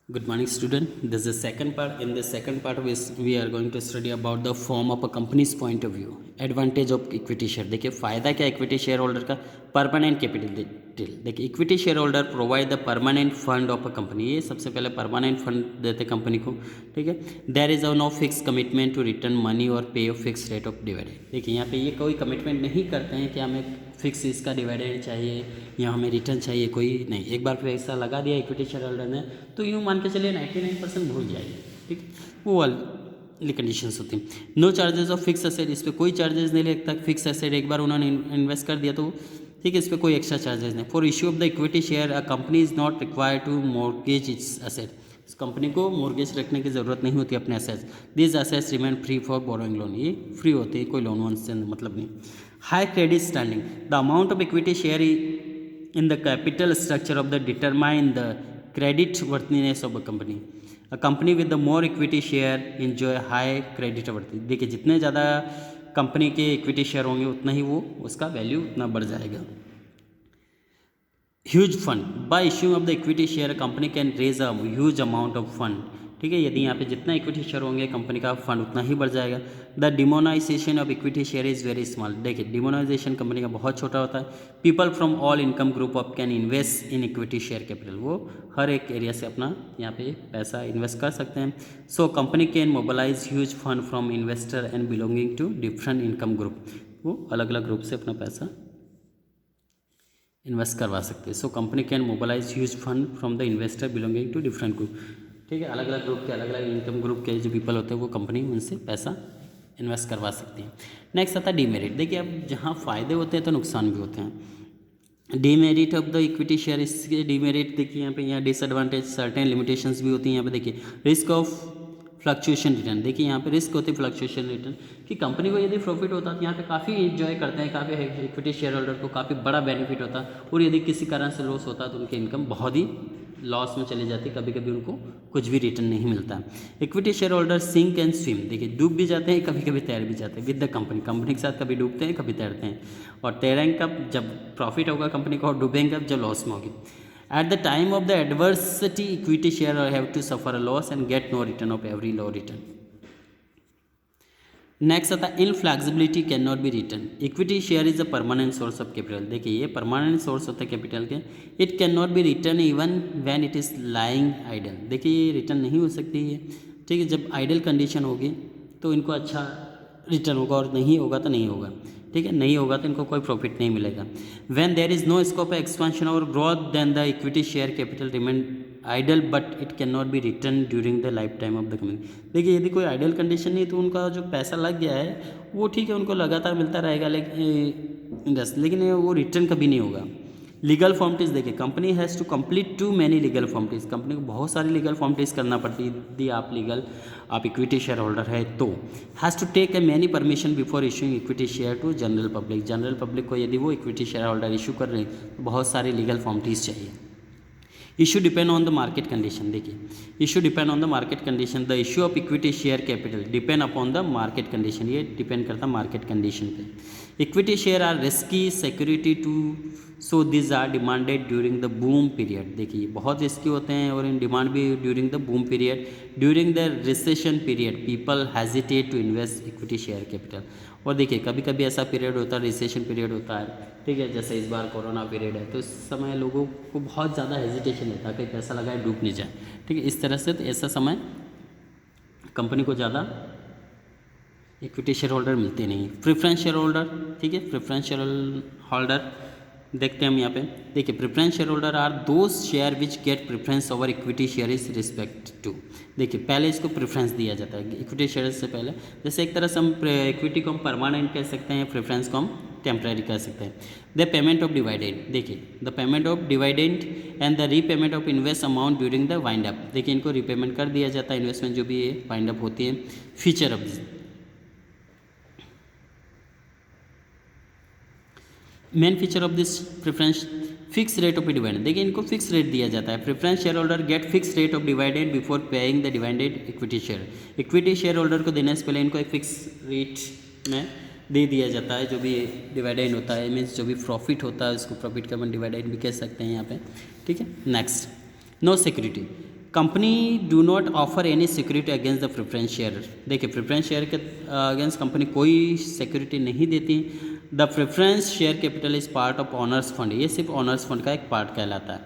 Good morning, student. This is the second part. In the second part, we are going to study about the form of a company's point of view. Advantage of equity share. देखिए फ़ायदा क्या equity share holder का permanent capital detail. देखिए equity share holder provide the permanent fund of a company. ये सबसे पहले permanent fund देते company को. ठीक है. There is no fix commitment to return money और pay of fix rate of dividend. देखिए यहाँ पे ये कोई कमिटमेंट नहीं करते हैं कि हमें फिक्स इसका डिविडेंड चाहिए या हमें रिटर्न चाहिए, कोई नहीं. एक बार पैसा लगा दिया इक्विटी शेयर होल्डर ने तो यूँ मान के चलिए 99% भूल जाइए. ठीक, वो वाली कंडीशंस होती हैं. No charges of fix asset. इस पर कोई चार्जेस नहीं लगता. फिक्स एसेट एक बार उन्होंने इन्वेस्ट कर दिया तो ठीक है, इस पर कोई एक्स्ट्रा चार्जेस नहीं. For issue of the equity share a company is not required to mortgage its asset. इस कंपनी को मॉर्गेज रखने की ज़रूरत नहीं होती अपने assets. This assets remain free for borrowing loan. ये फ्री होती है, कोई लोन वोन से मतलब नहीं. High credit standing. The amount of equity share in the capital structure of the determine the credit worthiness of a company. A company with the more equity share enjoy high credit worthiness. देखिए जितने ज़्यादा company के equity share होंगे उतना ही वो उसका value उतना बढ़ जाएगा. Huge fund. By issuing of the equity share company can raise a huge amount of fund. ठीक है, यदि यहाँ पे जितना इक्विटी शेयर होंगे कंपनी का फंड उतना ही बढ़ जाएगा. The denomination of equity share is very small. देखिए डिमोनाइजेशन कंपनी का बहुत छोटा होता है. People from all income group of can invest in equity share capital. वो हर एक एरिया से अपना यहाँ पे पैसा इन्वेस्ट कर सकते हैं. So company can mobilise huge fund from investor and belonging to different income group. वो अलग अलग ग्रुप से अपना पैसा इन्वेस्ट करवा सकते हैं. So company can mobilise huge fund from the investor belonging to different group. ठीक है, अलग अलग ग्रुप के अलग अलग इनकम ग्रुप के जो पीपल होते हैं वो कंपनी उनसे पैसा इन्वेस्ट करवा सकती है. नेक्स्ट आता है डीमेरिट. देखिए अब जहाँ फ़ायदे होते हैं तो नुकसान भी होते हैं. Demerit of the equity share. इसके डीमेरिट देखिए यहाँ डिसएडवांटेज सर्टेन लिमिटेशंस भी होती हैं. यहाँ पे देखिए रिस्क ऑफ फ्लक्चुएशन रिटर्न. देखिए यहाँ पे रिस्क होती है फ्लक्चुएशन रिटर्न कि कंपनी को यदि प्रॉफिट होता तो यहाँ पे काफ़ी एंजॉय करते हैं, काफ़ी इक्विटी शेयर होल्डर को काफ़ी बड़ा बेनिफिट होता. और यदि किसी कारण से लॉस होता तो उनकी इनकम बहुत ही लॉस में चली जाती. कभी कभी उनको कुछ भी रिटर्न नहीं मिलता. Equity share holder sink and swim. देखिए डूब भी जाते हैं, कभी कभी तैर भी जाते हैं विद द कंपनी. कंपनी के साथ कभी डूबते हैं कभी तैरते हैं. और तैरेंगे कब, जब प्रॉफिट होगा कंपनी को, और डूबेंगे कब, जब लॉस में होगी. At the time of the adversity, equity sharer have to suffer a loss and get no return of every low return. Next आता है inflexibility can not be return. Equity share is a permanent source of capital. देखिए ये permanent source होता है capital के. It can not be return even when it is lying idle. देखिए ये return नहीं हो सकती है. ठीक है, जब आइडल कंडीशन होगी तो इनको अच्छा रिटर्न होगा और नहीं होगा तो नहीं होगा. ठीक है, नहीं होगा तो इनको कोई प्रॉफिट नहीं मिलेगा. When there is no scope expansion और growth then the equity share capital remain idle but it can not be return during the life time of the company. देखिए यदि कोई आइडल कंडीशन नहीं तो उनका जो पैसा लग गया है वो ठीक है, उनको लगातार मिलता रहेगा लेकिन वो रिटर्न कभी नहीं होगा. Legal formalities. देखिए company has to complete too many legal formalities. Company को बहुत सारी लीगल फॉर्मलिटीज करना पड़ती है यदि आप इक्विटी शेयर होल्डर है तो. Has to take a many permission before issuing equity share to general public. General public को यदि वो इक्विटी शेयर होल्डर इशू कर रहे हैं तो बहुत सारी लीगल फॉर्मलिटीज चाहिए. Issue depend on the market condition. देखिए issue depend on the market condition. The issue of equity share capital depend upon the market condition. ये डिपेंड करता है मार्केट कंडीशन पे. Equity share are risky security too so this are demanded during the boom period. देखिए बहुत रिस्की होते हैं और इन डिमांड भी during the boom period. During the recession period people hesitate to invest equity share capital. और देखिए कभी कभी ऐसा पीरियड होता है, रिसेशन पीरियड होता है. ठीक है, जैसे इस बार कोरोना पीरियड है तो इस समय लोगों को बहुत ज़्यादा हेजिटेशन रहता है कि पैसा लगाए डूब नहीं जाए. ठीक है, इस तरह से तो ऐसा समय कंपनी को ज़्यादा इक्विटी शेयर होल्डर मिलते नहीं. Preference share holder. ठीक है, प्रेफरेंस शेयर होल्डर देखते हैं हम यहाँ पे. देखिए preference share holder are those share which get preference over equity share is respect to. देखिए पहले इसको प्रेफरेंस दिया जाता है इक्विटी शेयर से पहले. जैसे एक तरह से हम इक्विटी को हम परमानेंट कह सकते हैं, प्रेफरेंस को हम टेम्पररी कह सकते हैं. The payment of dividend. देखिए the payment of dividend and the repayment of invest amount during the wind up. देखिए इनको रीपेमेंट कर दिया जाता है इन्वेस्टमेंट जो भी वाइंड अप होती है. Feature of this main feature of this preference fix rate of dividend. देखिए इनको फिक्स रेट दिया जाता है. Preference share holder get fix rate of dividend before paying the dividend equity share. Equity share holder को देने से पहले इनको एक फिक्स रेट में दे दिया जाता है. जो भी डिविडेंड होता है मीन्स जो भी प्रॉफिट होता है उसको प्रॉफिट का हम डिविडेंड भी कह सकते हैं यहाँ पे. ठीक है, next no security. Company do not offer any security against the preference share. देखिए प्रेफरेंस शेयर के अगेंस्ट कंपनी कोई सिक्योरिटी नहीं देती। The preference share capital is part of owners fund, ये सिर्फ ऑनर्स फंड का एक पार्ट कहलाता है।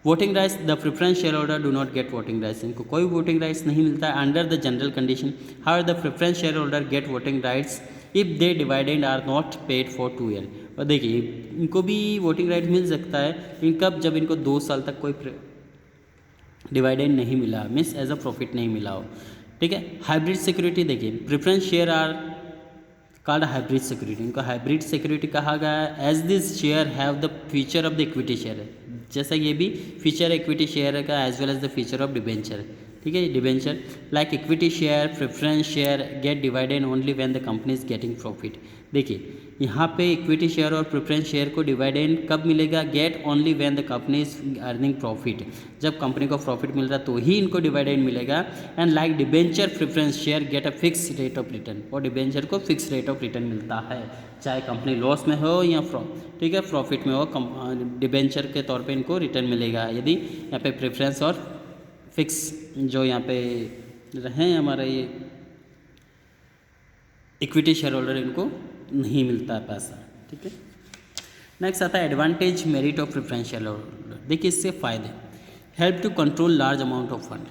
Voting rights, the preference share holder do not get voting rights, इनको कोई वोटिंग राइट्स नहीं मिलता है under the general condition. How the preference share holder get voting rights if they dividend are not paid for 2 year. और देखिए इनको भी voting right मिल सकता है इनका जब इनको 2 साल तक कोई डिवाइडेंड नहीं मिला, मीन्स एज अ प्रॉफिट नहीं मिला हो। ठीक है। हाइब्रिड सिक्योरिटी, देखिए preference share are called hybrid security, इनको हाइब्रिड सिक्योरिटी कहा गया है as this share have the feature of the equity share, जैसा ये भी फीचर इक्विटी शेयर का as well as the feature of debenture. ठीक है। Debenture like equity share preference share get divided only when the company is getting profit. देखिए यहाँ पे equity share और प्रेफरेंस शेयर को डिवाइडेंड कब मिलेगा, get only when the company is earning profit, जब कंपनी को प्रॉफिट मिल रहा है तो ही इनको डिवाइडेंड मिलेगा। And like debenture preference share get a fix rate of return, और डिबेंचर को फिक्स रेट ऑफ रिटर्न मिलता है चाहे कंपनी लॉस में हो या ठीक है प्रॉफिट में हो, डिबेंचर के तौर पे इनको रिटर्न मिलेगा। यदि यहाँ पे प्रेफरेंस और फिक्स जो यहाँ पे रहे हमारा ये इक्विटी शेयर होल्डर इनको नहीं मिलता है पैसा। ठीक है। नेक्स्ट आता है advantage merit of preference share holder. देखिए इससे फ़ायदे, help to control large amount of fund,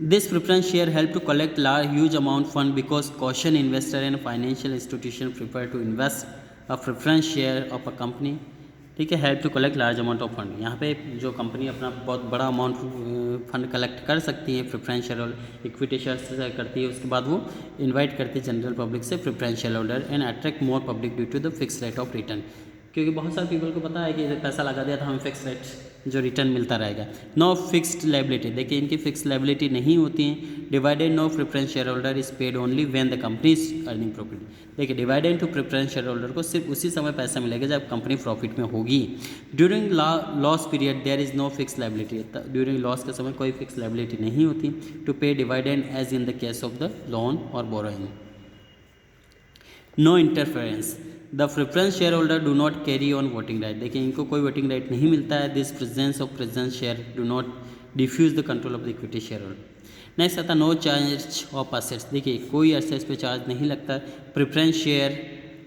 this preference share help to collect huge amount fund because caution investor and financial institution prefer to invest a preference share of a company. ठीक है। Help to collect large amount of fund, यहाँ पे जो company अपना बहुत बड़ा amount fund collect कर सकती है preference share holder equity share से करती है, उसके बाद वो इनवाइट करती है जनरल पब्लिक से preference share holder and attract more public due to the fix rate of return, क्योंकि बहुत सारे पीपल को पता है कि पैसा लगा दिया तो हमें फिक्स रेट जो रिटर्न मिलता रहेगा। नो फिक्स्ड लायबिलिटी, देखिए इनकी फिक्स लायबिलिटी नहीं होती है। Dividend no preference share holder is paid only when the company is earning profit, देखिए dividend to preference share holder को सिर्फ उसी समय पैसा मिलेगा जब कंपनी प्रॉफिट में होगी। During loss period there is no fix liability, during loss के समय कोई फिक्स लायबिलिटी नहीं होती to pay dividend as in the case of the loan और borrowing. No interference, the preference share holder do not carry on voting right, देखिए इनको कोई voting right नहीं मिलता है। This presence of preference share do not diffuse the control of the equity share holder. Next आता no charge of assets, देखिए कोई assets पे चार्ज नहीं लगता। Preference share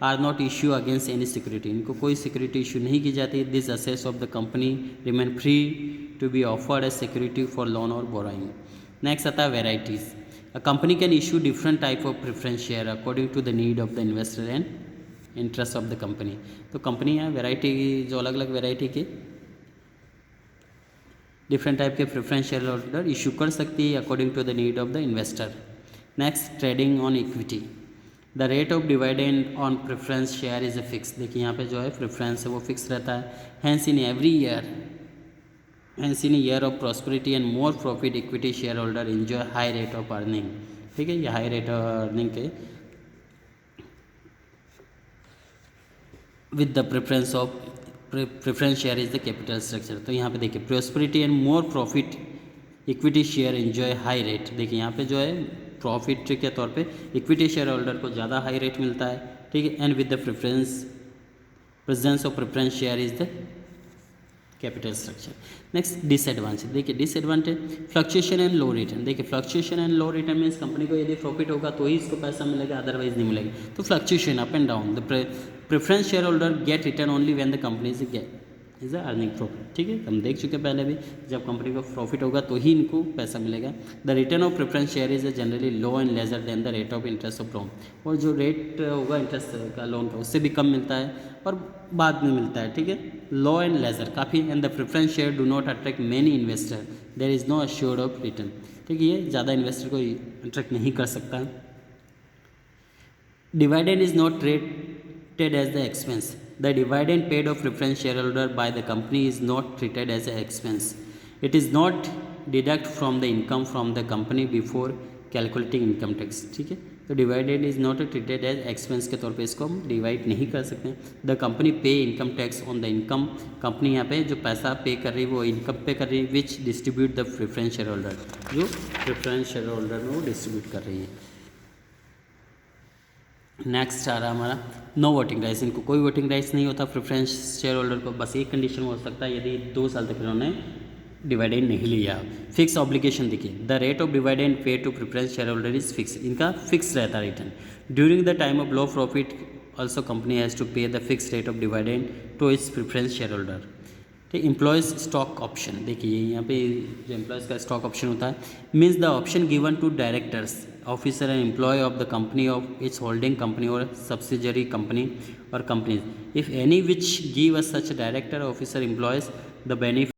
are not issue against any security, इनको कोई सिक्योरिटी इशू नहीं की जाती। This assets of the company remain free to be offered as security for loan और बोरोइंग। नेक्स्ट आता है varieties, a company can issue different type of preference share according to the need of the investor and interest of the company. तो company है variety जो अलग अलग variety के different type के प्रेफरेंस शेयर होल्डर इशू कर सकती है according to the need of the investor. Next trading on equity, the rate of dividend on preference share is a fix, देखिए यहाँ पे जो है प्रेफरेंस है वो फिक्स रहता है। Hence in year of prosperity and more profit equity share holder enjoy high rate of earning. ठीक है। ये हाई रेट ऑफ अर्निंग के with the preference of preference share is the capital structure. तो यहाँ पे देखिए prosperity and more profit equity share enjoy high rate, देखिए यहाँ पे जो है प्रॉफिट के तौर पे इक्विटी शेयर होल्डर को ज़्यादा हाई रेट मिलता है। ठीक है। And with the presence of preference share is the capital structure. Next disadvantage, देखिए disadvantage fluctuation and low return, देखिए fluctuation and low return means company को यदि प्रॉफिट होगा तो ही इसको पैसा मिलेगा, अदरवाइज नहीं मिलेगा। तो fluctuation up and down, the preference share holder get return only when the company is earning profit. ठीक है। हम देख चुके पहले भी, जब कंपनी को प्रॉफिट होगा तो ही इनको पैसा मिलेगा। The return of preference share is generally low and lesser than the rate of interest of loan, और जो रेट होगा इंटरेस्ट का लोन का उससे भी कम मिलता है और बाद में मिलता है। ठीक है। लो एंड लेजर काफ़ी, and the preference share do not attract many investor, there is no assured of return. ठीक है। ये ज़्यादा इन्वेस्टर को अट्रैक्ट नहीं कर सकता है। Dividend is not treated as the expense, the dividend paid of preference shareholder by the company is not treated as an expense, it is not deduct from the income from the company before calculating income tax। ठीक है। तो divided is not treated as expense के तौर पे इसको हम divide नहीं कर सकते। The company pay income tax on the income, company यहाँ पे जो पैसा पे कर रही है वो इनकम पे कर रही है, which distribute the preference share holder, जो प्रेफरेंस शेयर होल्डर में वो डिस्ट्रीब्यूट कर रही है। नेक्स्ट आ रहा हमारा नो वोटिंग राइट्स, इनको कोई वोटिंग राइट्स नहीं होता प्रेफरेंस शेयर होल्डर को, बस एक कंडीशन हो सकता है यदि 2 साल तक इन्होंने डिविडेंड नहीं लिया। फिक्स ऑब्लिगेशन देखिए, the rate of dividend pay to preference share holder is fix, इनका फिक्स रहता है return. During the time of low profit also company has to pay the fix rate of dividend to its preference share holder. ठीक, employees stock option देखिए, यहाँ पे जो employees का stock option होता है means the option given to directors officer and employ of the company of its holding company और subsidiary company और companies if any which give a such director officer employees the benefit